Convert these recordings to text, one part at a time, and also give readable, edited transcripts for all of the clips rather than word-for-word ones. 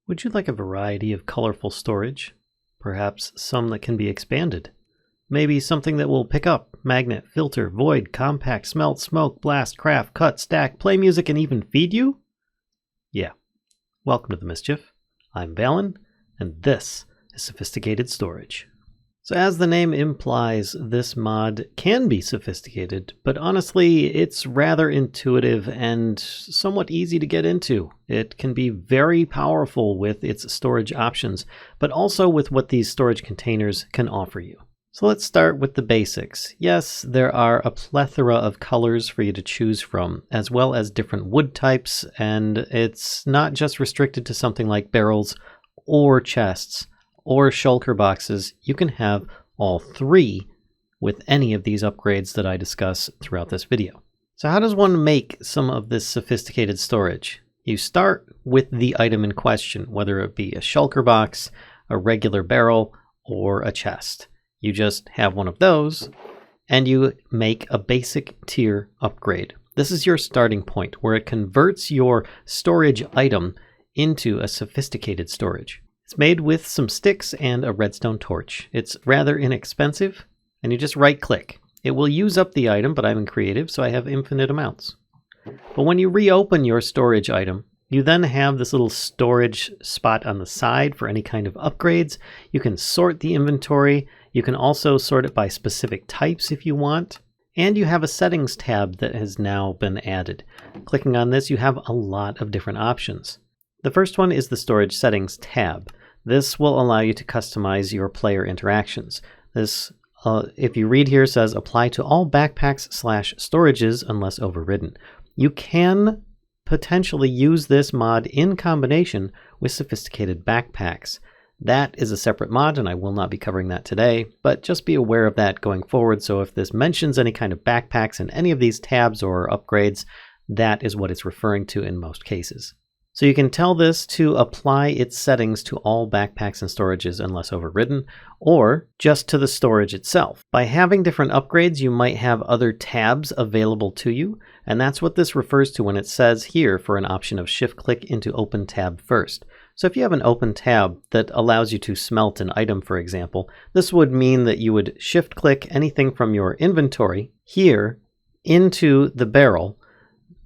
Would you like a variety of colorful storage? Perhaps some that can be expanded? Maybe something that will pick up, magnet, filter, void, compact, smelt, smoke, blast, craft, cut, stack, play music, and even feed you? Yeah. Welcome to the Mischief. I'm Valen, and this is Sophisticated Storage. So as the name implies, this mod can be sophisticated, but honestly, it's rather intuitive and somewhat easy to get into. It can be very powerful with its storage options, but also with what these storage containers can offer you. So let's start with the basics. Yes, there are a plethora of colors for you to choose from, as well as different wood types, and it's not just restricted to something like barrels or chests or shulker boxes. You can have all three with any of these upgrades that I discuss throughout this video. So how does one make some of this sophisticated storage? You start with the item in question, whether it be a shulker box, a regular barrel, or a chest. You just have one of those, and you make a basic tier upgrade. This is your starting point, where it converts your storage item into a sophisticated storage. It's made with some sticks and a redstone torch. It's rather inexpensive, and you just right-click. It will use up the item, but I'm in creative, so I have infinite amounts. But when you reopen your storage item, you then have this little storage spot on the side for any kind of upgrades. You can sort the inventory. You can also sort it by specific types if you want. And you have a settings tab that has now been added. Clicking on this, you have a lot of different options. The first one is the Storage Settings tab. This will allow you to customize your player interactions. This, if you read here, says apply to all backpacks/storages unless overridden. You can potentially use this mod in combination with sophisticated backpacks. That is a separate mod, and I will not be covering that today, but just be aware of that going forward. So if this mentions any kind of backpacks in any of these tabs or upgrades, that is what it's referring to in most cases. So you can tell this to apply its settings to all backpacks and storages unless overridden, or just to the storage itself. By having different upgrades, you might have other tabs available to you, and that's what this refers to when it says here for an option of shift-click into open tab first. So if you have an open tab that allows you to smelt an item, for example, this would mean that you would shift-click anything from your inventory here into the barrel,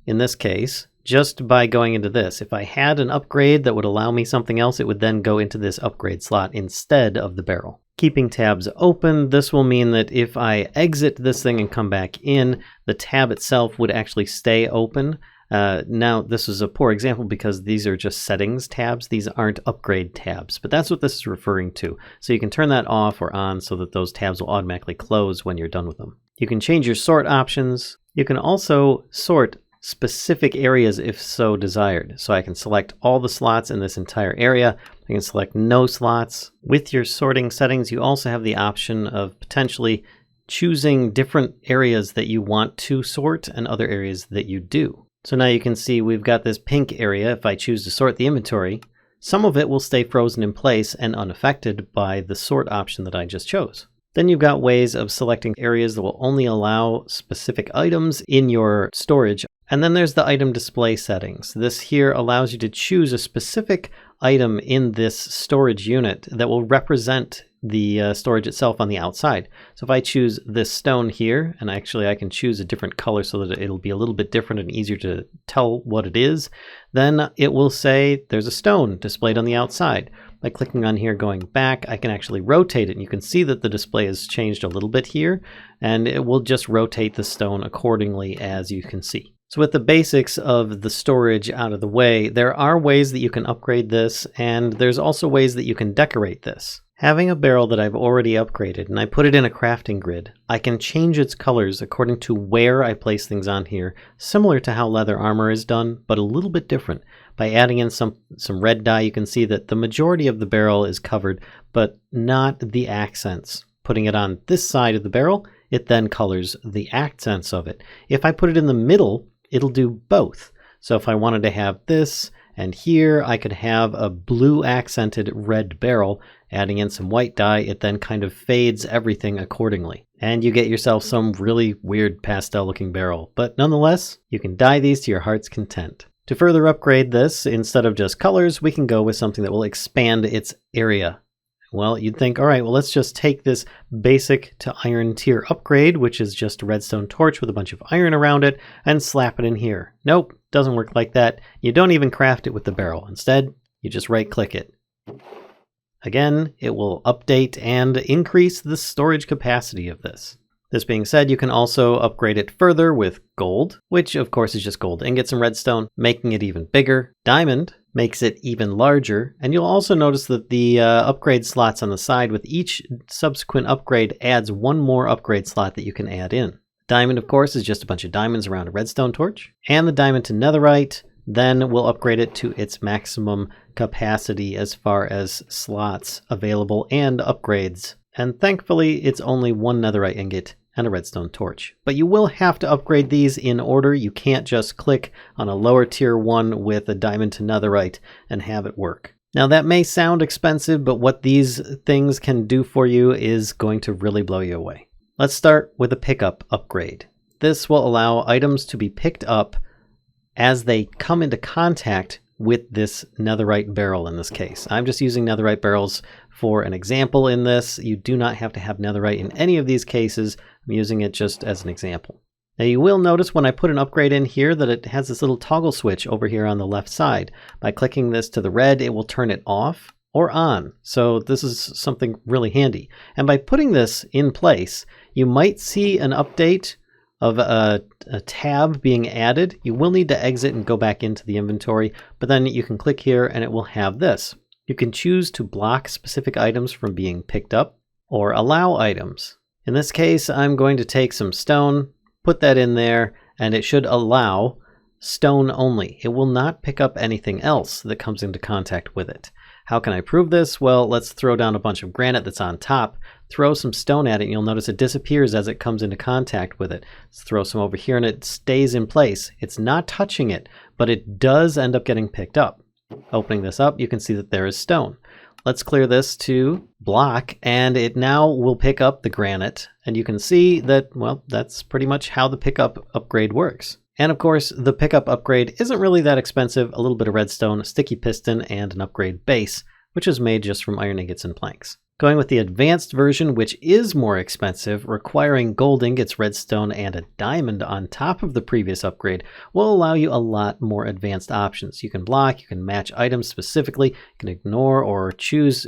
in this case, just by going into this. If I had an upgrade that would allow me something else, it would then go into this upgrade slot instead of the barrel. Keeping tabs open, this will mean that if I exit this thing and come back in, the tab itself would actually stay open. Now, this is a poor example because these are just settings tabs. These aren't upgrade tabs, but that's what this is referring to. So you can turn that off or on so that those tabs will automatically close when you're done with them. You can change your sort options. You can also sort specific areas if so desired. So I can select all the slots in this entire area. I can select no slots. With your sorting settings, you also have the option of potentially choosing different areas that you want to sort and other areas that you do. So now you can see we've got this pink area. If I choose to sort the inventory, some of it will stay frozen in place and unaffected by the sort option that I just chose. Then you've got ways of selecting areas that will only allow specific items in your storage. And then there's the item display settings. This here allows you to choose a specific item in this storage unit that will represent the storage itself on the outside. So if I choose this stone here, and actually I can choose a different color so that it'll be a little bit different and easier to tell what it is, then it will say there's a stone displayed on the outside. By clicking on here, going back, I can actually rotate it, and you can see that the display has changed a little bit here, and it will just rotate the stone accordingly, as you can see. So with the basics of the storage out of the way, there are ways that you can upgrade this, and there's also ways that you can decorate this. Having a barrel that I've already upgraded, and I put it in a crafting grid, I can change its colors according to where I place things on here, similar to how leather armor is done, but a little bit different. By adding in some red dye, you can see that the majority of the barrel is covered, but not the accents. Putting it on this side of the barrel, it then colors the accents of it. If I put it in the middle, it'll do both. So if I wanted to have this, and here I could have a blue accented red barrel, adding in some white dye, it then kind of fades everything accordingly. And you get yourself some really weird pastel looking barrel. But nonetheless, you can dye these to your heart's content. To further upgrade this, instead of just colors, we can go with something that will expand its area. Well, you'd think, all right, well, let's just take this basic to iron tier upgrade, which is just a redstone torch with a bunch of iron around it, and slap it in here. Nope, doesn't work like that. You don't even craft it with the barrel. Instead, you just right-click it. Again, it will update and increase the storage capacity of this. This being said, you can also upgrade it further with gold, which of course is just gold ingots and redstone, making it even bigger. Diamond makes it even larger, and you'll also notice that the upgrade slots on the side with each subsequent upgrade adds one more upgrade slot that you can add in. Diamond, of course, is just a bunch of diamonds around a redstone torch, and the diamond to netherite then we'll upgrade it to its maximum capacity as far as slots available and upgrades. And thankfully, it's only one netherite ingot and a redstone torch. But you will have to upgrade these in order. You can't just click on a lower tier one with a diamond to netherite and have it work. Now that may sound expensive, but what these things can do for you is going to really blow you away. Let's start with a pickup upgrade. This will allow items to be picked up as they come into contact with this netherite barrel in this case. I'm just using netherite barrels for an example in this. You do not have to have netherite in any of these cases. I'm using it just as an example. Now you will notice when I put an upgrade in here that it has this little toggle switch over here on the left side. By clicking this to the red, it will turn it off or on. So this is something really handy. And by putting this in place, you might see an update of a tab being added. You will need to exit and go back into the inventory, but then you can click here and it will have this. You can choose to block specific items from being picked up or allow items. In this case, I'm going to take some stone, put that in there, and it should allow stone only. It will not pick up anything else that comes into contact with it. How can I prove this? Well, let's throw down a bunch of granite that's on top, throw some stone at it, and you'll notice it disappears as it comes into contact with it. Let's throw some over here and it stays in place. It's not touching it, but it does end up getting picked up. Opening this up, you can see that there is stone. Let's clear this to block, and it now will pick up the granite. And you can see that, well, that's pretty much how the pickup upgrade works. And of course, the pickup upgrade isn't really that expensive. A little bit of redstone, a sticky piston, and an upgrade base, which is made just from iron ingots and planks. Going with the advanced version, which is more expensive, requiring gold ingots, redstone, and a diamond on top of the previous upgrade, will allow you a lot more advanced options. You can block, you can match items specifically, you can ignore or choose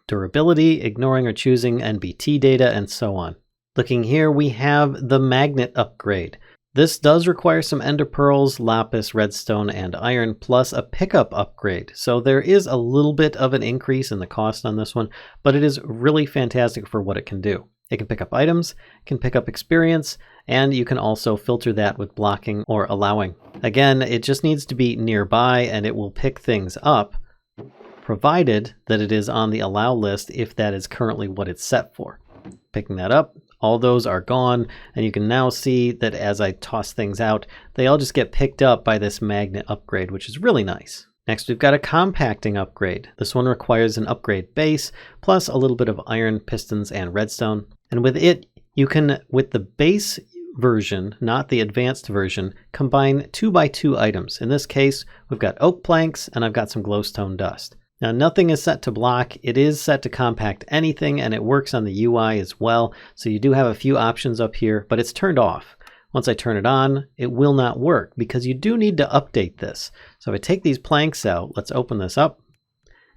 durability, ignoring or choosing NBT data, and so on. Looking here, we have the magnet upgrade. This does require some ender pearls, lapis, redstone, and iron, plus a pickup upgrade. So there is a little bit of an increase in the cost on this one, but it is really fantastic for what it can do. It can pick up items, can pick up experience, and you can also filter that with blocking or allowing. Again, it just needs to be nearby and it will pick things up, provided that it is on the allow list if that is currently what it's set for. Picking that up, all those are gone, and you can now see that as I toss things out, they all just get picked up by this magnet upgrade, which is really nice. Next, we've got a compacting upgrade. This one requires an upgrade base, plus a little bit of iron, pistons, and redstone. And with it, you can, with the base version, not the advanced version, combine 2x2 items. In this case, we've got oak planks, and I've got some glowstone dust. Now, nothing is set to block. It is set to compact anything, and it works on the UI as well. So you do have a few options up here, but it's turned off. Once I turn it on, it will not work because you do need to update this. So if I take these planks out, let's open this up,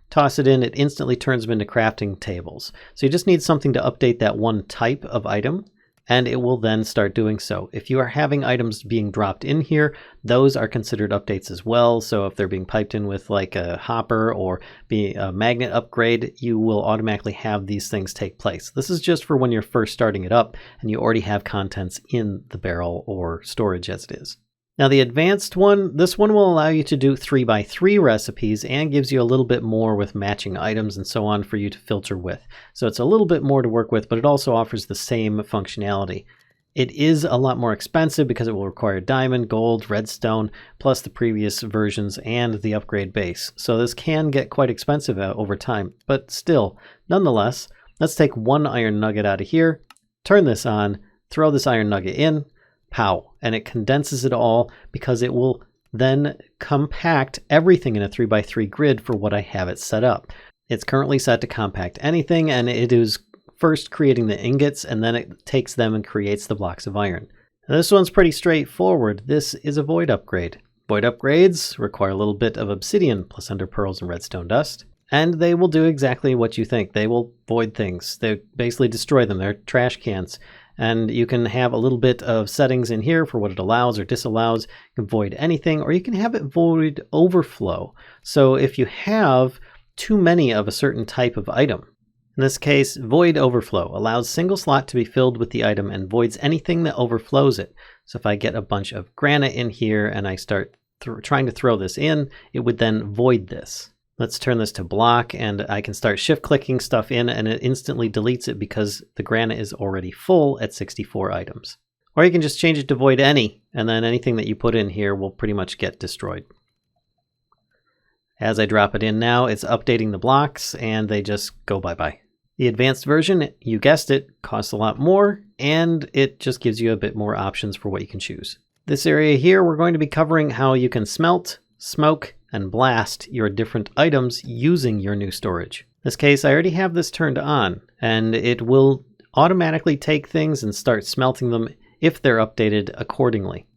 toss it in, it instantly turns them into crafting tables. So you just need something to update that one type of item, and it will then start doing so. If you are having items being dropped in here, those are considered updates as well. So if they're being piped in with like a hopper or be a magnet upgrade, you will automatically have these things take place. This is just for when you're first starting it up and you already have contents in the barrel or storage as it is. Now the advanced one, this one will allow you to do 3x3 recipes and gives you a little bit more with matching items and so on for you to filter with. So it's a little bit more to work with, but it also offers the same functionality. It is a lot more expensive because it will require diamond, gold, redstone, plus the previous versions and the upgrade base. So this can get quite expensive over time, but still, nonetheless, let's take one iron nugget out of here, turn this on, throw this iron nugget in, pow, and it condenses it all because it will then compact everything in a 3x3 grid for what I have it set up. It's currently set to compact anything, and it is first creating the ingots, and then it takes them and creates the blocks of iron. Now, this one's pretty straightforward. This is a void upgrade. Void upgrades require a little bit of obsidian plus ender pearls and redstone dust, and they will do exactly what you think. They will void things. They basically destroy them. They're trash cans. And you can have a little bit of settings in here for what it allows or disallows. You can void anything, or you can have it void overflow. So if you have too many of a certain type of item, in this case, void overflow allows single slot to be filled with the item and voids anything that overflows it. So if I get a bunch of granite in here and I start trying to throw this in, it would then void this. Let's turn this to block, and I can start shift clicking stuff in, and it instantly deletes it because the granite is already full at 64 items. Or you can just change it to void any, and then anything that you put in here will pretty much get destroyed. As I drop it in now, it's updating the blocks, and they just go bye-bye. The advanced version, you guessed it, costs a lot more, and it just gives you a bit more options for what you can choose. This area here, we're going to be covering how you can smelt, smoke, and blast your different items using your new storage. In this case, I already have this turned on, and it will automatically take things and start smelting them if they're updated accordingly.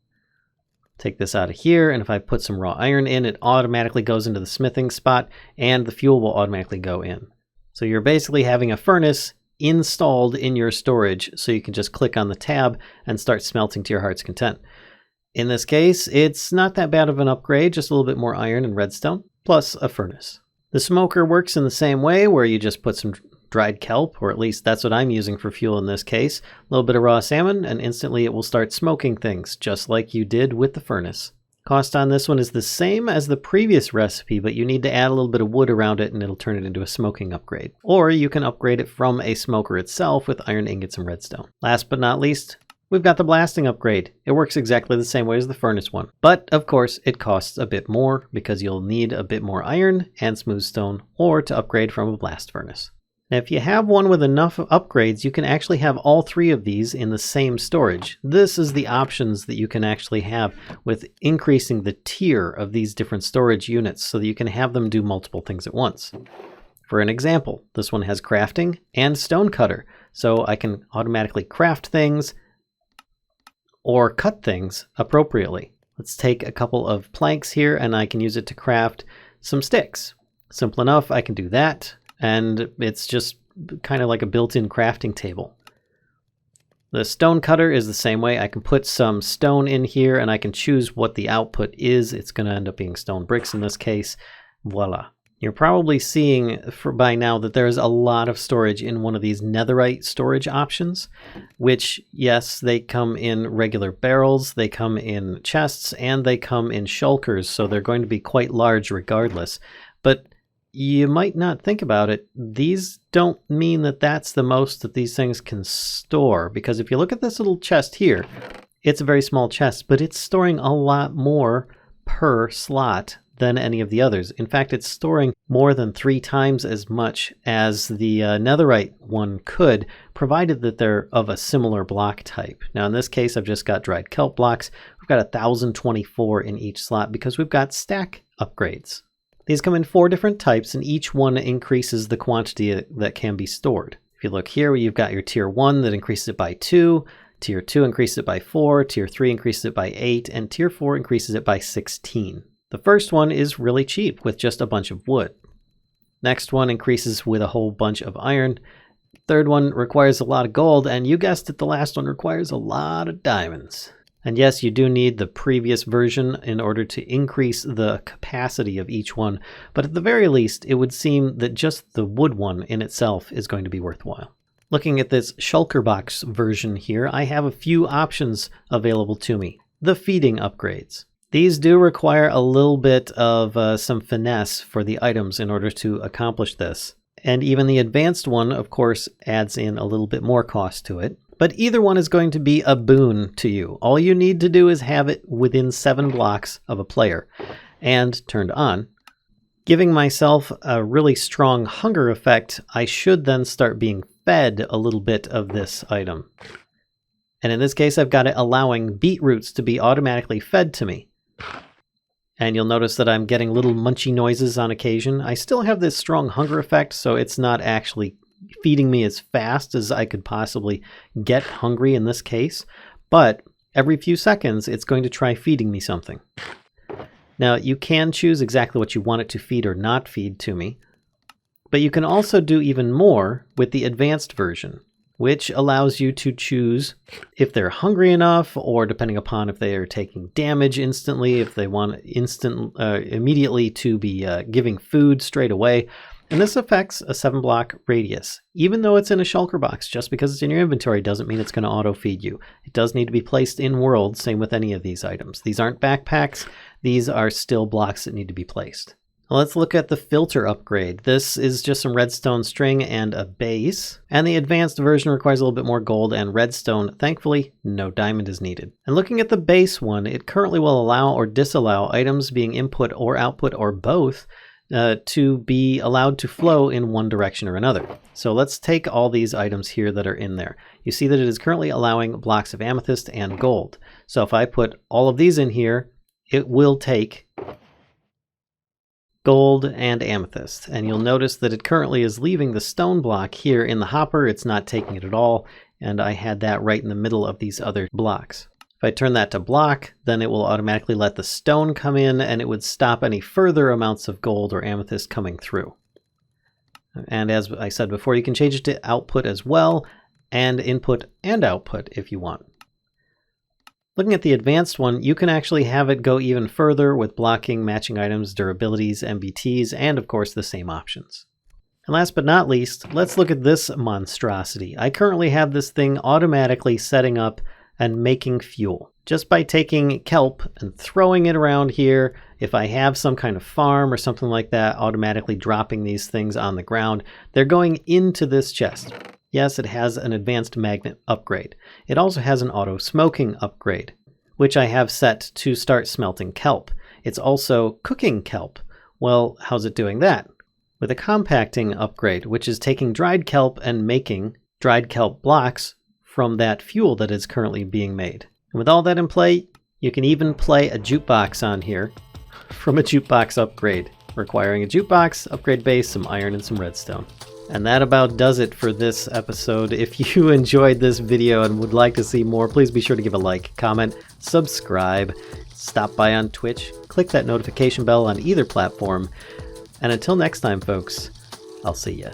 Take this out of here, and if I put some raw iron in, it automatically goes into the smithing spot, and the fuel will automatically go in. So you're basically having a furnace installed in your storage, so you can just click on the tab and start smelting to your heart's content. In this case, it's not that bad of an upgrade, just a little bit more iron and redstone, plus a furnace. The smoker works in the same way, where you just put some dried kelp, or at least that's what I'm using for fuel in this case, a little bit of raw salmon, and instantly it will start smoking things, just like you did with the furnace. Cost on this one is the same as the previous recipe, but you need to add a little bit of wood around it and it'll turn it into a smoking upgrade. Or you can upgrade it from a smoker itself with iron ingots and redstone. Last but not least, we've got the blasting upgrade. It works exactly the same way as the furnace one. But of course, it costs a bit more because you'll need a bit more iron and smooth stone or to upgrade from a blast furnace. Now, if you have one with enough upgrades, you can actually have all three of these in the same storage. This is the options that you can actually have with increasing the tier of these different storage units so that you can have them do multiple things at once. For an example, this one has crafting and stone cutter, so I can automatically craft things or cut things appropriately. Let's take a couple of planks here and I can use it to craft some sticks. Simple enough, I can do that. And it's just kind of like a built-in crafting table. The stone cutter is the same way. I can put some stone in here and I can choose what the output is. It's going to end up being stone bricks in this case. Voila. You're probably seeing by now that there's a lot of storage in one of these netherite storage options, which, yes, they come in regular barrels, they come in chests, and they come in shulkers, so they're going to be quite large regardless. But you might not think about it. These don't mean that that's the most that these things can store, because if you look at this little chest here, it's a very small chest, but it's storing a lot more per slot than any of the others. In fact, it's storing more than 3 times as much as the netherite one could, provided that they're of a similar block type. Now in this case, I've just got dried kelp blocks. We've got 1,024 in each slot because we've got stack upgrades. These come in 4 different types, and each one increases the quantity that can be stored. If you look here, you've got your tier 1 that increases it by 2, tier 2 increases it by 4, tier 3 increases it by 8, and tier 4 increases it by 16. The first one is really cheap with just a bunch of wood. Next one increases with a whole bunch of iron. Third one requires a lot of gold, and you guessed it, the last one requires a lot of diamonds. And yes, you do need the previous version in order to increase the capacity of each one, but at the very least, it would seem that just the wood one in itself is going to be worthwhile. Looking at this shulker box version here, I have a few options available to me. The feeding upgrades. These do require a little bit of some finesse for the items in order to accomplish this. And even the advanced one, of course, adds in a little bit more cost to it. But either one is going to be a boon to you. All you need to do is have it within 7 blocks of a player and turned on. Giving myself a really strong hunger effect, I should then start being fed a little bit of this item. And in this case, I've got it allowing beetroots to be automatically fed to me. And you'll notice that I'm getting little munchy noises on occasion. I still have this strong hunger effect, so it's not actually feeding me as fast as I could possibly get hungry in this case. But every few seconds, it's going to try feeding me something. Now, you can choose exactly what you want it to feed or not feed to me. But you can also do even more with the advanced version, which allows you to choose if they're hungry enough, or depending upon if they are taking damage instantly, if they want immediately to be giving food straight away. And this affects a 7-block radius. Even though it's in a shulker box, just because it's in your inventory doesn't mean it's going to auto-feed you. It does need to be placed in world, same with any of these items. These aren't backpacks, these are still blocks that need to be placed. Now let's look at the filter upgrade. This is just some redstone string and a base. And the advanced version requires a little bit more gold and redstone. Thankfully, no diamond is needed. And looking at the base one, it currently will allow or disallow items being input or output or both to be allowed to flow in one direction or another. So let's take all these items here that are in there. You see that it is currently allowing blocks of amethyst and gold. So if I put all of these in here, it will take gold and amethyst. And you'll notice that it currently is leaving the stone block here in the hopper. It's not taking it at all. And I had that right in the middle of these other blocks. If I turn that to block, then it will automatically let the stone come in, and it would stop any further amounts of gold or amethyst coming through. And as I said before, you can change it to output as well, and input and output if you want. Looking at the advanced one, you can actually have it go even further with blocking, matching items, durabilities, MBTs, and of course the same options. And last but not least, let's look at this monstrosity. I currently have this thing automatically setting up and making fuel. Just by taking kelp and throwing it around here, if I have some kind of farm or something like that, automatically dropping these things on the ground, they're going into this chest. Yes, it has an advanced magnet upgrade. It also has an auto smoking upgrade, which I have set to start smelting kelp. It's also cooking kelp. Well, how's it doing that? With a compacting upgrade, which is taking dried kelp and making dried kelp blocks from that fuel that is currently being made. And with all that in play, you can even play a jukebox on here from a jukebox upgrade, requiring a jukebox, upgrade base, some iron, and some redstone. And that about does it for this episode. If you enjoyed this video and would like to see more, please be sure to give a like, comment, subscribe, stop by on Twitch, click that notification bell on either platform. And until next time, folks, I'll see ya.